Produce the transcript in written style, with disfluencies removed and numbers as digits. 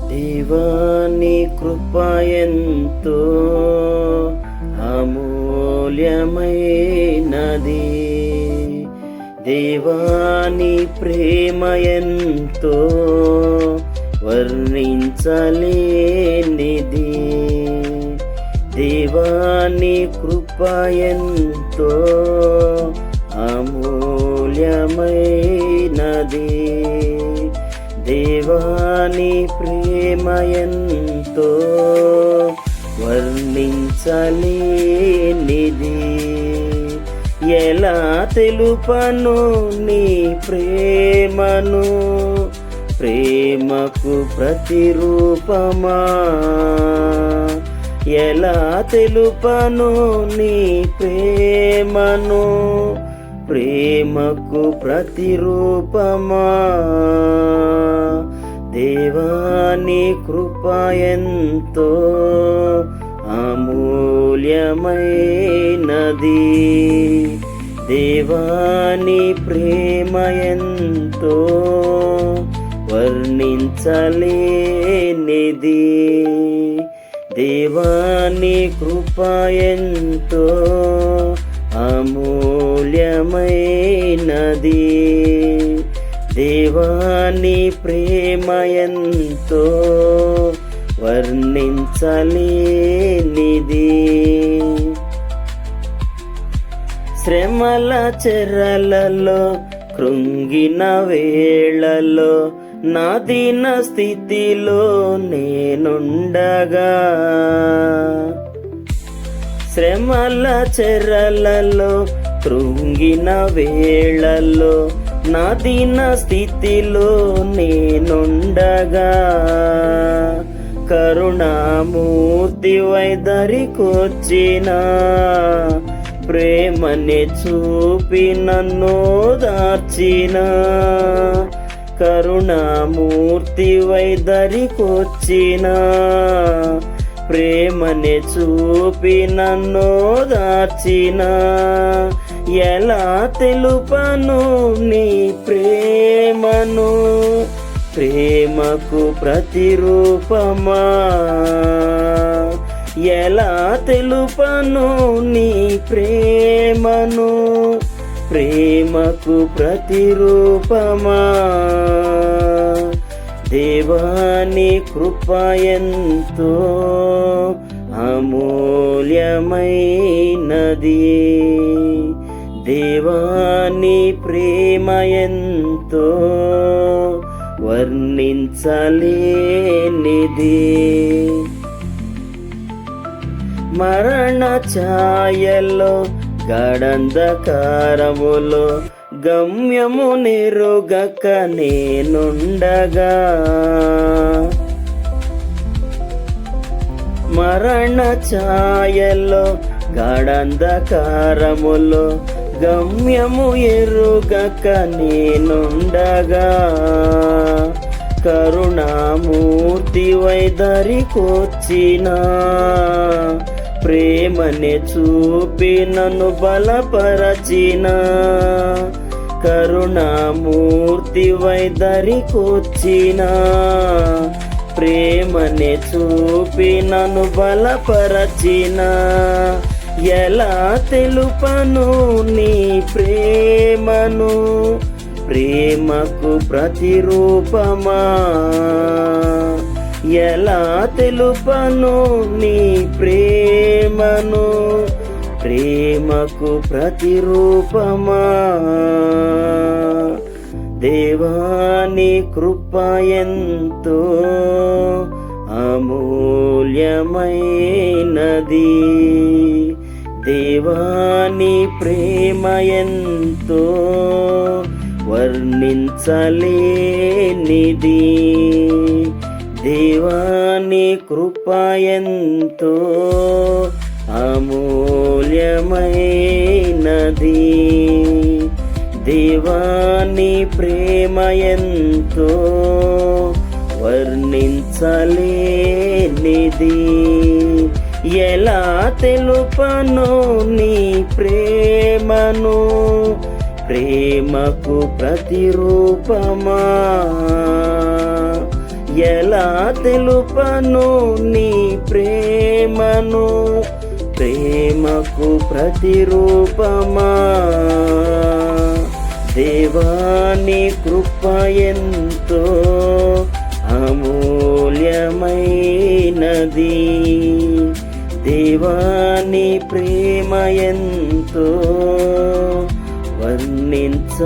దేవా నీ కృప ఎంతో అమూల్యమైనది, దేవా నీ ప్రేమ ఎంతో వర్ణించలేనిది, దేవా నీ కృప ఎంతో అమూల్యమైనది, దేవా నీ ప్రేమ ఎంతో వర్ణించలేనిది. ఎలా తెలుపను నీ ప్రేమను, ప్రేమకు ప్రతిరూపమా. ఎలా తెలుపను నీ ప్రేమను, ప్రేమకు ప్రతిరూపమా. దేవా నీ కృప ఎంతో అమూల్యమైనది, దేవా నీ ప్రేమ ఎంతో వర్ణించలేనిది, దేవా నీ కృప ఎంతో అమూల్యమైనది, దేవా నీ ప్రేమ ఎంతో వర్ణించలేనిది. శ్రమల చెరలలో కృంగిన వేళలో నా దీన స్థితిలో నేనుండగా, శ్రమల చెరలలో కృంగిన వేళలో నా దీన స్థితిలో నేనుండగా, కరుణామూర్తి వైదరికొచ్చిన ప్రేమని చూపి నన్ను దార్చిన, కరుణామూర్తి వైదరికొచ్చిన ప్రేమని చూపి నన్ను దార్చిన. ఎలా తెలుపను నీ ప్రేమను, ప్రేమకు ప్రతిరూపమా. ఎలా తెలుపను నీ ప్రేమను, ప్రేమకు ప్రతిరూపమా. దేవా నీ కృప ఎంతో అమూల్యమైనది, దేవా నీ ప్రేమ ఎంతో వర్ణించలేనిది. మరణ ఛాయలో గాఢంధకారములో గమ్యము నెరుగక నేనుండగా, మరణ ఛాయలో గాఢంధకారములో గమ్యము ఎరుగక నేనుండగా, కరుణామూర్తి వైదరికొచ్చిన ప్రేమని చూపి నన్ను బలపరచిన, కరుణామూర్తి వైదరికొచ్చిన ప్రేమని చూపి నన్ను బలపరచిన. ఎలా తెలుపను నీ ప్రేమను, ప్రేమకు ప్రతిరూపమా. ఎలా తెలుపను నీ ప్రేమను, ప్రేమకు ప్రతిరూపమా. దేవా నీ కృప ఎంతో అమూల్యమైనది, దేవా నీ ప్రేమ ఎంతో వర్ణించలేనిది, దేవా నీ కృప ఎంతో అమూల్యమైనది, దేవా నీ ప్రేమ ఎంతో వర్ణించలేనిది. ఎలా తెలుపను నీ ప్రేమను, ప్రేమకు ప్రతిరూపమా. ఎలా తెలుపను నీ ప్రేమను, ప్రేమకు ప్రతిరూపమా. దేవాని కృప ఎంతో అమూల్యమైనది, దేవాని ప్రేమ ఎంతో వర్ణించలేనిది.